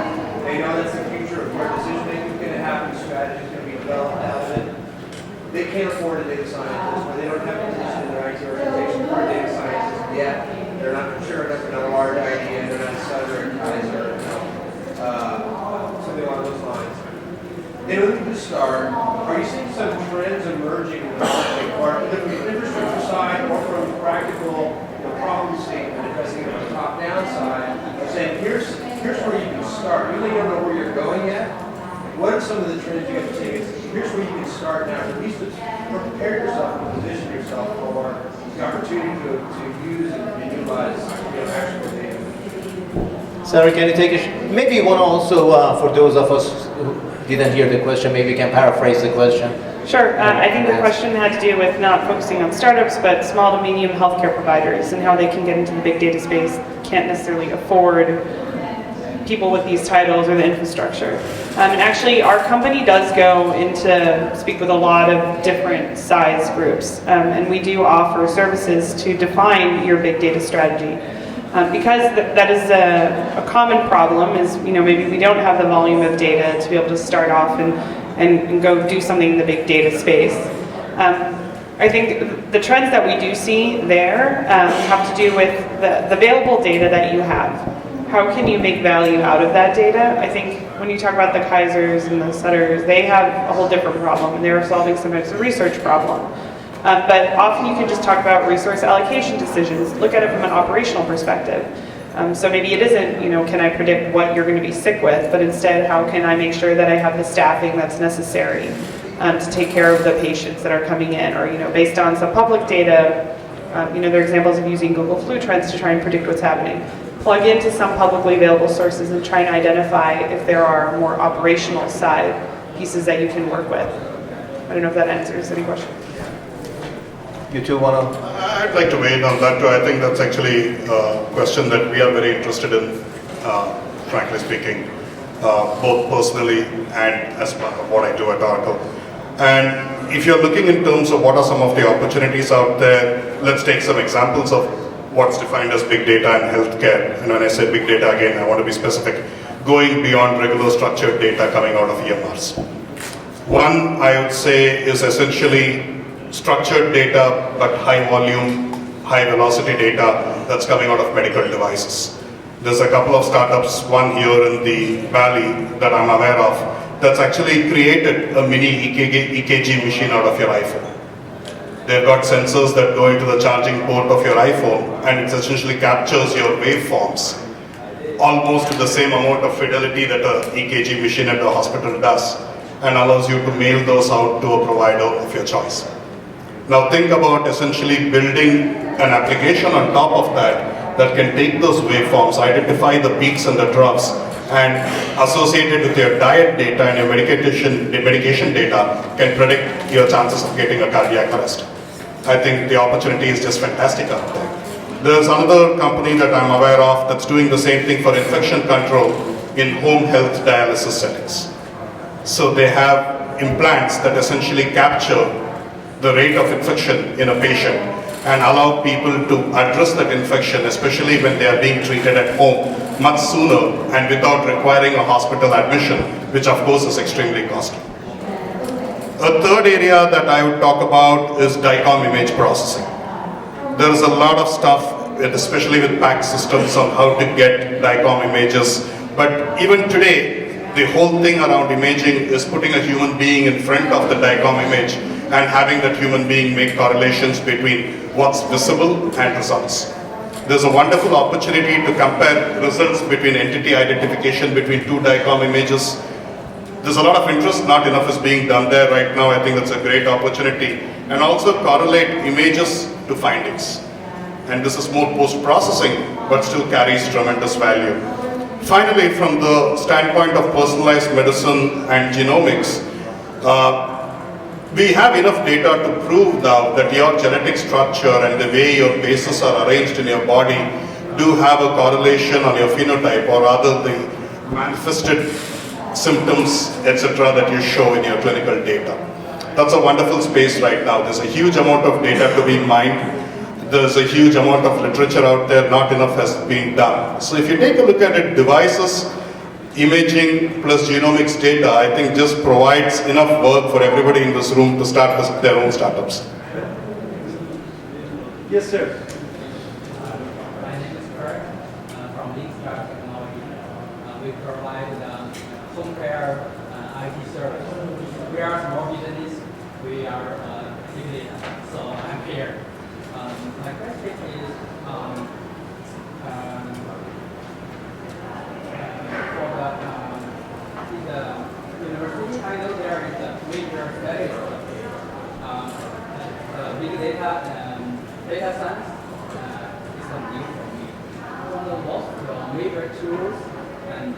They know that's the future of where decision making is going to happen, strategy is going to be developed out of it. They can't afford a data scientist, or they don't have a position in their IT organization for a data scientist yet. They're not mature enough, they're not a large idea, they're not a Sutter, Kaiser, something along those lines. They don't need to start. Are you seeing some trends emerging in the market, or from the infrastructure side, or from the practical problem statement, addressing it on the top-down side, of saying, here's where you can start. You really don't know where you're going yet. What are some of the trends you have to take? Here's where you can start now, at least to prepare yourself and position yourself for the opportunity to use and utilize actual data. Sarah, can you take maybe you want to also, for those of us who didn't hear the question, maybe you can paraphrase the question. Sure. I think the question had to do with not focusing on startups, but small to medium healthcare providers and how they can get into the big data space, can't necessarily afford people with these titles or the infrastructure. And actually, our company does go into speak with a lot of different size groups, and we do offer services to define your big data strategy. Because that is a common problem is, maybe we don't have the volume of data to be able to start off and go do something in the big data space. I think the trends that we do see there have to do with the available data that you have. How can you make value out of that data? I think when you talk about the Kaisers and the Sutters, they have a whole different problem, and they're solving sometimes a research problem. But often you can just talk about resource allocation decisions, look at it from an operational perspective. So maybe it isn't, can I predict what you're going to be sick with, but instead, how can I make sure that I have the staffing that's necessary to take care of the patients that are coming in, or, based on some public data, there are examples of using Google Flu Trends to try and predict what's happening. Plug into some publicly available sources and try and identify if there are more operational side pieces that you can work with. I don't know if that answers any question. You two want to? I'd like to weigh in on that too. I think that's actually a question that we are very interested in, frankly speaking, both personally and as part of what I do at Oracle. And if you're looking in terms of what are some of the opportunities out there, let's take some examples of what's defined as big data and healthcare. And when I say big data, again, I want to be specific, going beyond regular structured data coming out of EMRs. One, I would say, is essentially structured data, but high volume, high velocity data that's coming out of medical devices. There's a couple of startups, one here in the Valley that I'm aware of, that's actually created a mini EKG machine out of your iPhone. They've got sensors that go into the charging port of your iPhone, and it essentially captures your waveforms almost to the same amount of fidelity that an EKG machine at the hospital does, and allows you to mail those out to a provider of your choice. Now think about essentially building an application on top of that can take those waveforms, identify the peaks and the troughs, and associated with your diet data and your medication data can predict your chances of getting a cardiac arrest. I think the opportunity is just fantastic out there. There's another company that I'm aware of that's doing the same thing for infection control in home health dialysis settings. So they have implants that essentially capture the rate of infection in a patient and allow people to address that infection, especially when they are being treated at home, much sooner and without requiring a hospital admission, which of course is extremely costly. A third area that I would talk about is DICOM image processing. There is a lot of stuff, especially with PACS systems, on how to get DICOM images, but even today, the whole thing around imaging is putting a human being in front of the DICOM image and having that human being make correlations between what's visible and results. There's a wonderful opportunity to compare results between entity identification between two DICOM images. There's a lot of interest, not enough is being done there right now. I think that's a great opportunity. And also correlate images to findings. And this is more post-processing, but still carries tremendous value. Finally, from the standpoint of personalized medicine and genomics, we have enough data to prove now that your genetic structure and the way your bases are arranged in your body do have a correlation on your phenotype, or rather the manifested symptoms, etc., that you show in your clinical data. That's a wonderful space right now. There's a huge amount of data to be mined. There's a huge amount of literature out there, not enough has been done. So if you take a look at it, devices, imaging plus genomics data, I think just provides enough work for everybody in this room to start their own startups. Yes, sir. My name is Kirk from Linkstar Technology. We provide home care IT service. We are a small business. We are affiliated, so I'm here. My question is for the university. I know there is a major study big data science is something for me. Most of the major tools and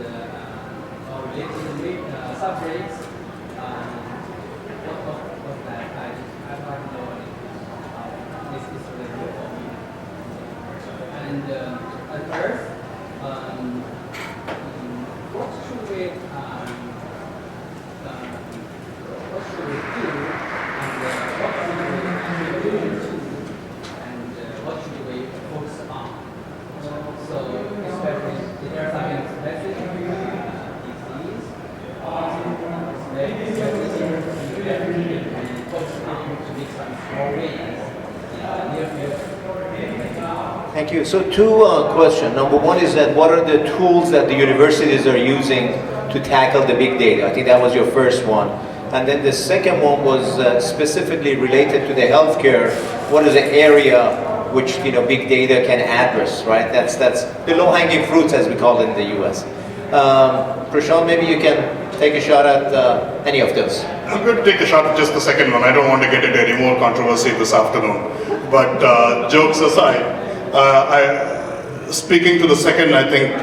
related subjects. What that I'd like to know this is really good for me. And at first, what should we do, and what should we do, and what should we focus on? So, especially if there are some specific disease, we focus on to make some small wins in the near future. Thank you. So two questions. Number one is that what are the tools that the universities are using to tackle the big data? I think that was your first one. And then the second one was specifically related to the healthcare. What is the area which big data can address, right? That's the low-hanging fruits, as we call it in the U.S. Prashant, maybe you can take a shot at any of those. I'm going to take a shot at just the second one. I don't want to get into any more controversy this afternoon. But jokes aside, speaking to the second, I think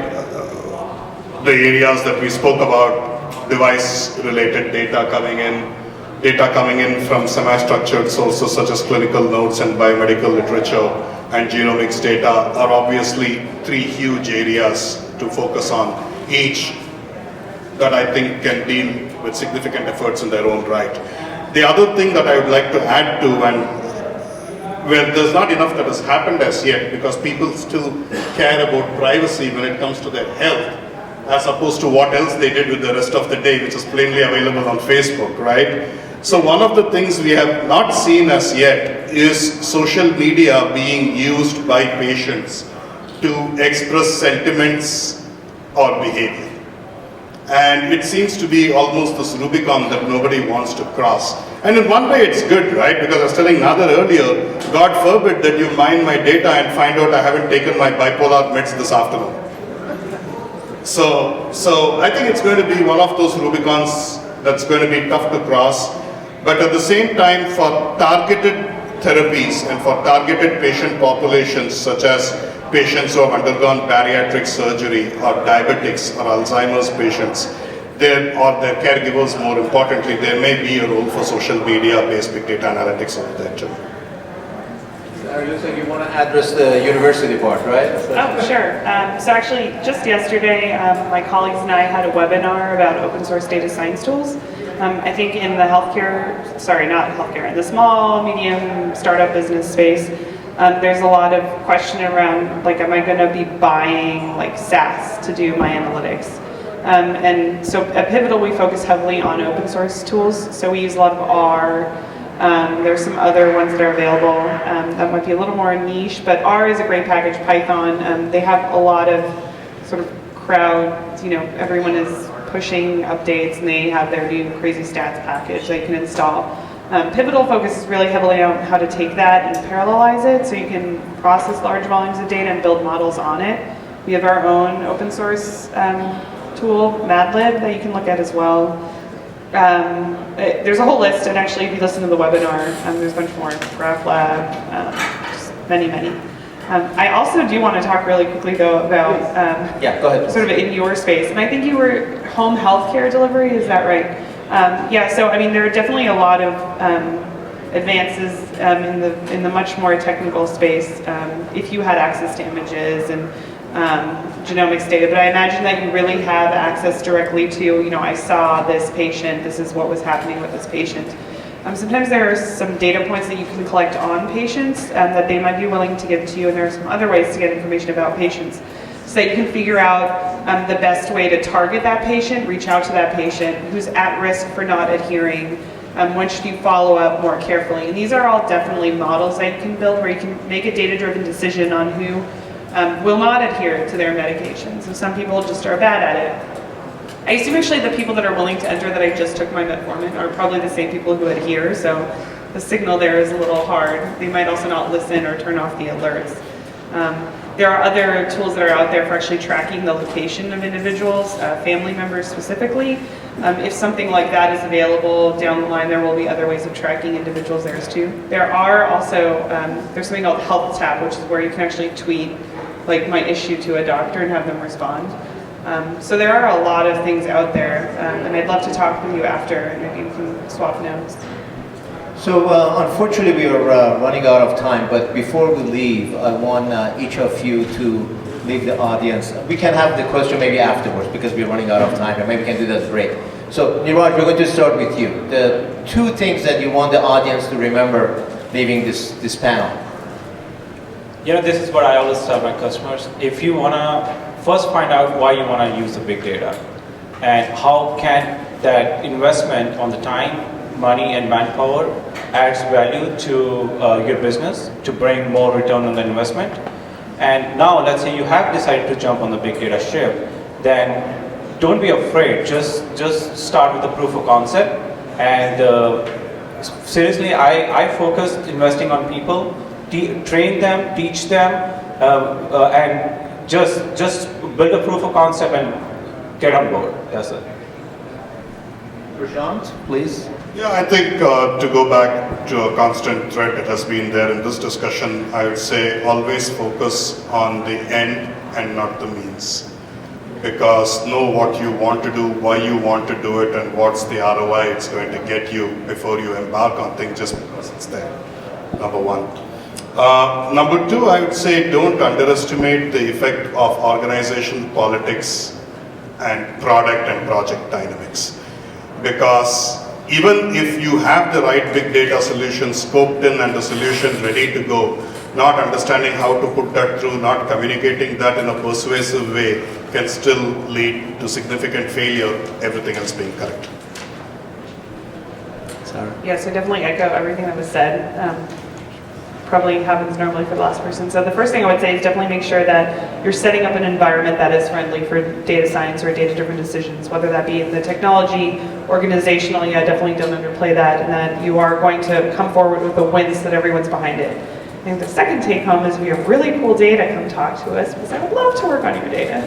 the areas that we spoke about, device-related data coming in from semi-structured sources such as clinical notes and biomedical literature and genomics data are obviously three huge areas to focus on, each that I think can deal with significant efforts in their own right. The other thing that I would like to add to, and where there's not enough that has happened as yet, because people still care about privacy when it comes to their health, as opposed to what else they did with the rest of the day, which is plainly available on Facebook, right? So one of the things we have not seen as yet is social media being used by patients to express sentiments or behavior. And it seems to be almost this Rubicon that nobody wants to cross. And in one way it's good, right? Because I was telling Nader earlier, God forbid that you mine my data and find out I haven't taken my bipolar meds this afternoon. So I think it's going to be one of those Rubicons that's going to be tough to cross. But at the same time, for targeted therapies and for targeted patient populations, such as patients who have undergone bariatric surgery or diabetics or Alzheimer's patients, or their caregivers, more importantly, there may be a role for social media-based big data analytics over there too. It looks like you want to address the university part, right? Oh, sure. So actually, just yesterday, my colleagues and I had a webinar about open source data science tools. I think in the in the small, medium, startup business space, there's a lot of question around, like, am I going to be buying like SaaS to do my analytics? And so at Pivotal, we focus heavily on open source tools. So we use a lot of R. There's some other ones that are available that might be a little more niche, but R is a great package. Python, they have a lot of sort of crowd, everyone is pushing updates and they have their new crazy stats package they can install. Pivotal focuses really heavily on how to take that and parallelize it so you can process large volumes of data and build models on it. We have our own open source tool, MadLib, that you can look at as well. There's a whole list, and actually if you listen to the webinar, there's a bunch more, GraphLab, just many, many. I also do want to talk really quickly though about Yeah, go ahead. sort of in your space, and I think you were home healthcare delivery, is that right? Yeah, so I mean, there are definitely a lot of advances in the much more technical space if you had access to images and genomics data, but I imagine that you really have access directly to, you know, I saw this patient, this is what was happening with this patient. Sometimes there are some data points that you can collect on patients that they might be willing to give to you, and there are some other ways to get information about patients so that you can figure out the best way to target that patient, reach out to that patient who's at risk for not adhering, when should you follow up more carefully. And these are all definitely models that you can build where you can make a data-driven decision on who will not adhere to their medications. And some people just are bad at it. I assume actually the people that are willing to enter that I just took my metformin are probably the same people who adhere, so the signal there is a little hard. They might also not listen or turn off the alerts. There are other tools that are out there for actually tracking the location of individuals, family members specifically. If something like that is available down the line, there will be other ways of tracking individuals there too. There are also, there's something called Health Tab, which is where you can actually tweet like my issue to a doctor and have them respond. So there are a lot of things out there, and I'd love to talk with you after, and maybe we can swap notes. So unfortunately we are running out of time, but before we leave, I want each of you to leave the audience. We can have the question maybe afterwards because we're running out of time, and maybe we can do that break. So Niraj, we're going to start with you. The two things that you want the audience to remember leaving this panel. You know, this is what I always tell my customers. If you want to first find out why you want to use the big data and how can that investment on the time, money and manpower adds value to your business to bring more return on the investment. And now let's say you have decided to jump on the big data ship, then don't be afraid, just start with the proof of concept. And seriously, I focus investing on people, train them, teach them, and just build a proof of concept and get on board. That's it. Prashant, please. Yeah, I think to go back to a constant thread that has been there in this discussion, I would say always focus on the end and not the means. Because know what you want to do, why you want to do it, and what's the ROI it's going to get you before you embark on things just because it's there. Number one. Number two, I would say don't underestimate the effect of organization politics and product and project dynamics. Because even if you have the right big data solution scoped in and the solution ready to go, not understanding how to put that through, not communicating that in a persuasive way can still lead to significant failure, everything else being correct. Sarah. Yes, I definitely echo everything that was said. Probably happens normally for the last person. So the first thing I would say is definitely make sure that you're setting up an environment that is friendly for data science or data-driven decisions, whether that be in the technology, organizationally, I definitely don't underplay that, and that you are going to come forward with the wins that everyone's behind it. I think the second take home is if you have really cool data, come talk to us, because I would love to work on your data.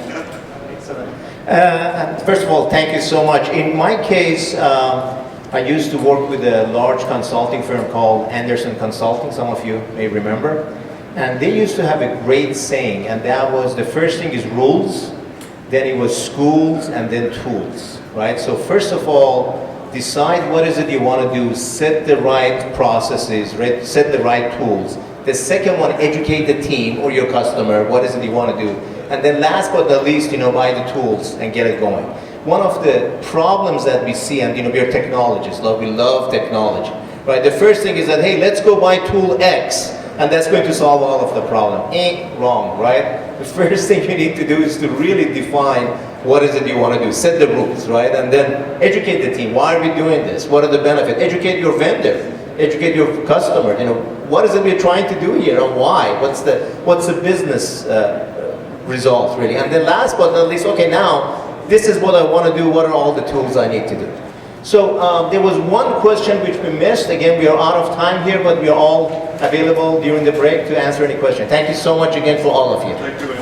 Excellent. First of all, thank you so much. In my case, I used to work with a large consulting firm called Anderson Consulting, some of you may remember. And they used to have a great saying, and that was the first thing is rules, then it was schools, and then tools, right? So first of all, decide what is it you want to do, set the right processes, right? Set the right tools. The second one, educate the team or your customer, what is it you want to do. And then last but not least, buy the tools and get it going. One of the problems that we see, and we are technologists, we love technology, right? The first thing is that, hey, let's go buy tool X, and that's going to solve all of the problem. Ain't wrong, right? The first thing you need to do is to really define what is it you want to do. Set the rules, right? And then educate the team. Why are we doing this? What are the benefits? Educate your vendor. Educate your customer. What is it we're trying to do here, and why? What's the business result, really? And then last but not least, okay, now, this is what I want to do, what are all the tools I need to do? So there was one question which we missed. Again, we are out of time here, but we are all available during the break to answer any question. Thank you so much again for all of you. Thank you very much.